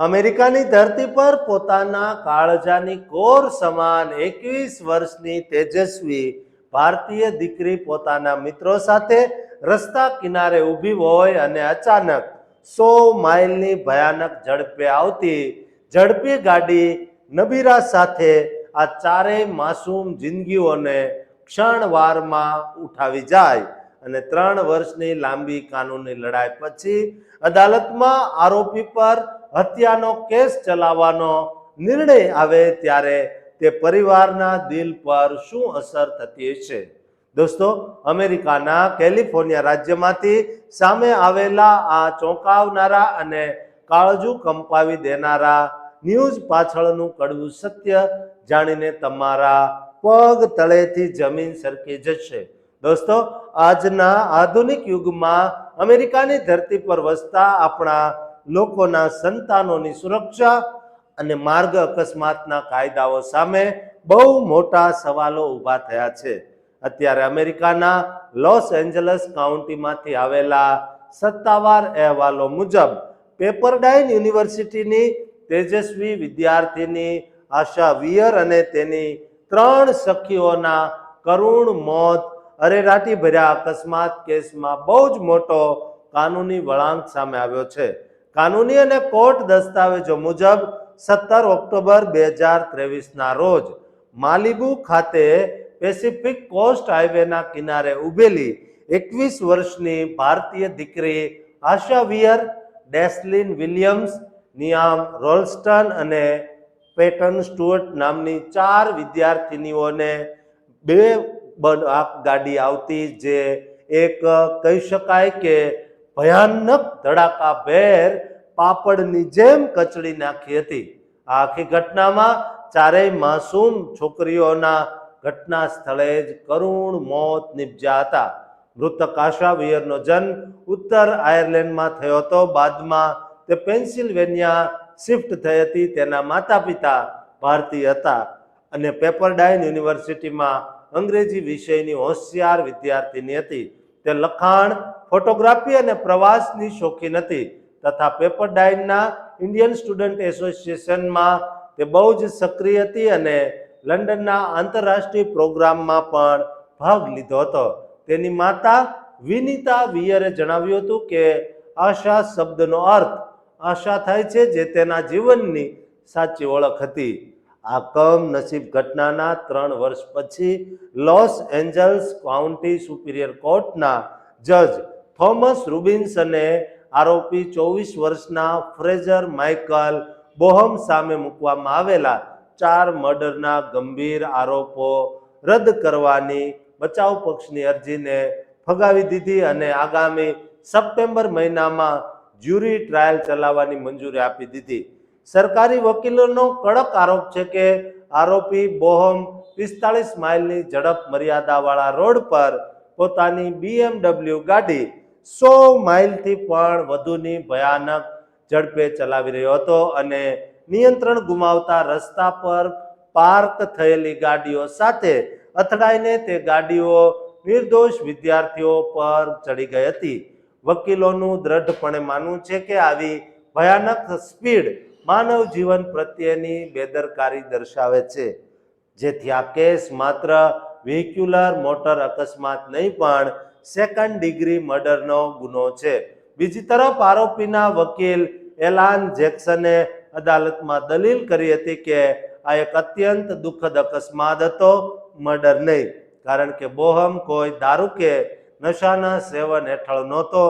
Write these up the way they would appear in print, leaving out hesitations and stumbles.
અમેરિકાની ધરતી પર પોતાના કાળજાની કોર સમાન 21 વર્ષની તેજસ્વી ભારતીય દીકરી પોતાના મિત્રો સાથે રસ્તા કિનારે ઊભી હોય અને અચાનક 100 માઇલની ભયાનક ઝડપે આવતી ઝડપી ગાડી નબીરા સાથે આ ચારેય માસૂમ જિંદગીઓને ક્ષણવારમાં ઉઠાવી જાય અને 3 વર્ષની લાંબી કાનૂની લડાઈ પછી અદાલતમાં આરોપી પર હત્યાનો કેસ ચલાવવાનો નિર્ણય આવે ત્યારે તે પરિવારના દિલ પર શું અસર થતી હશે? દોસ્તો, અમેરિકાના કેલિફોર્નિયા રાજ્યમાંથી સામે આવેલા આ ચોંકાવનારા અને કાળજું કંપાવી દેનારા ન્યૂઝ પાછળનું કડવું સત્ય જાણીને તમારા પગ તળેથી જમીન સરકી જશે. દોસ્તો, આજના આધુનિક યુગમાં અમેરિકાની ધરતી પર વસતા આપણા લોકોના સંતાનોની સુરક્ષા અને માર્ગ અકસ્માતના કાયદાઓ સામે બહુ મોટા સવાલો ઊભા થયા છે. અત્યારે અમેરિકાના લોસ એન્જલસ કાઉન્ટીમાંથી આવેલા સત્તાવાર અહેવાલો મુજબ પેપરડાઇન યુનિવર્સિટીની તેજસ્વી વિદ્યાર્થીની આશા વિયર અને તેની 3 સખીઓના કરુણ મોત અરેરાટી ભર્યા અકસ્માત કેસમાં બહુ જ મોટો કાનૂની વળાંક સામે આવ્યો છે. કાનૂની અને કોર્ટ દસ્તાવેજો મુજબ 17 ઓક્ટોબર 2023ના રોજ માલિબુ ખાતે પેસિફિક કોસ્ટ હાઈવેના કિનારે ઊભેલી 21 વર્ષની ભારતીય દીકરી આશા વિયર, ડેસ્લિન વિલિયમ્સ, નિયામ રોલ્સ્ટન અને પેટન સ્ટુઅર્ટ નામની 4 વિદ્યાર્થીનીઓને બે ગાડી આવતી જે એક કહી શકાય કે ભયાનક ધડાકાભેર પાપડની જેમ કચડી નાખી હતી. આ આખી ઘટનામાં ચારેય માસૂમ છોકરીઓના ઘટના સ્થળે જ કરુણ મોત નિપજ્યા હતા. મૃતક આશા વિયરનો જન્મ ઉત્તર આયર્લેન્ડમાં થયો હતો. બાદમાં તે પેન્સિલ્વેનિયા શિફ્ટ થઈ હતી. તેના માતા પિતા ભારતીય હતા અને પેપરડાઇન યુનિવર્સિટીમાં અંગ્રેજી વિષયની હોશિયાર વિદ્યાર્થીની હતી. તે લખાણ, ફોટોગ્રાફી અને પ્રવાસની શોખીન હતી તથા પેપરડાઇનના ઇન્ડિયન સ્ટુડન્ટ એસોસિએશનમાં તે બહુ જ સક્રિય હતી અને લંડનના આંતરરાષ્ટ્રીય પ્રોગ્રામમાં પણ ભાગ લીધો હતો. તેની માતા વિનીતા વિયરે જણાવ્યું હતું કે આશા શબ્દનો અર્થ આશા થાય છે, જે તેના જીવનની સાચી ઓળખ હતી. આ કમનસીબ ઘટનાના 3 વર્ષ પછી લોસ એન્જલ્સ કાઉન્ટી સુપિરિયર કોર્ટના જજ થોમસ રૂબિન્સ અને આરોપી 24 વર્ષના ફ્રેઝર માઇકલ બોહમ સામે મૂકવામાં આવેલા 4 મર્ડરના ગંભીર આરોપો રદ કરવાની બચાવ પક્ષની અરજીને ફગાવી દીધી અને આગામી સપ્ટેમ્બર મહિનામાં જ્યુરી ટ્રાયલ ચલાવવાની મંજૂરી આપી દીધી. સરકારી વકીલોનો કડક આરોપ છે કે આરોપી બોહમ 45 માઇલની ઝડપ મર્યાદાવાળા રોડ પર પોતાની BMW ગાડી 100 માઇલથી પણ વધુની ભયાનક ઝડપે ચલાવી રહ્યો હતો અને નિયંત્રણ ગુમાવતા રસ્તા પર પાર્ક થયેલી ગાડીઓ સાથે અથડાઈને તે ગાડીઓ નિર્દોષ વિદ્યાર્થીઓ પર ચડી ગઈ હતી. વકીલોનું દ્રઢપણે માનવું છે કે આવી ભયાનક સ્પીડ માનવ જીવન પ્રત્યેની બેદરકારી દર્શાવે છે, જેથી આ કેસ માત્ર વેહિક્યુલર મોટર અકસ્માત નહીં પણ સેકન્ડ ડિગ્રી મર્ડરનો ગુનો છે. બીજી તરફ આરોપીના વકીલ એલાન જેક્સને અદાલતમાં દલીલ કરી હતી કે આ એક અત્યંત દુઃખદ અકસ્માત હતો, મર્ડર નહીં, કારણ કે બોહમ કોઈ દારૂ કે નશાના સેવન હેઠળ નહોતો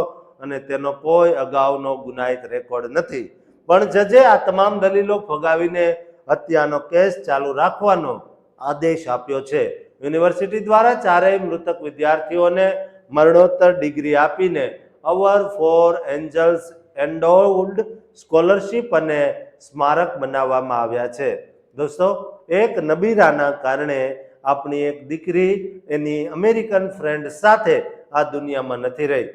અને તેનો કોઈ અગાઉનો ગુનાહિત રેકોર્ડ નથી. પણ જજે આ તમામ દલીલો ફગાવીને હત્યાનો કેસ ચાલુ રાખવાનો આદેશ આપ્યો છે. યુનિવર્સિટી દ્વારા ચારેય મૃતક વિદ્યાર્થીઓને મરણોત્તર ડિગ્રી આપીને અવર ફોર એન્જલ્સ એન્ડોવડ સ્કોલરશીપ અને સ્મારક બનાવવામાં આવ્યા છે. દોસ્તો, એક નબીરાના કારણે આપણી એક દીકરી એની અમેરિકન ફ્રેન્ડ સાથે આ દુનિયામાં નથી રહી,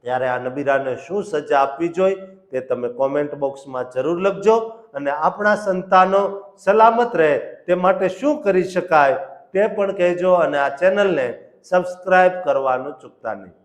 ત્યારે આ નબીરાને શું સજા આપવી જોઈએ તે તમે કોમેન્ટ બોક્સમાં જરૂર લખજો અને આપણા સંતાનો સલામત રહે તે માટે શું કરી શકાય તે પણ કહેજો અને આ ચેનલને સબસ્ક્રાઇબ કરવાનું ચૂકતા નહીં.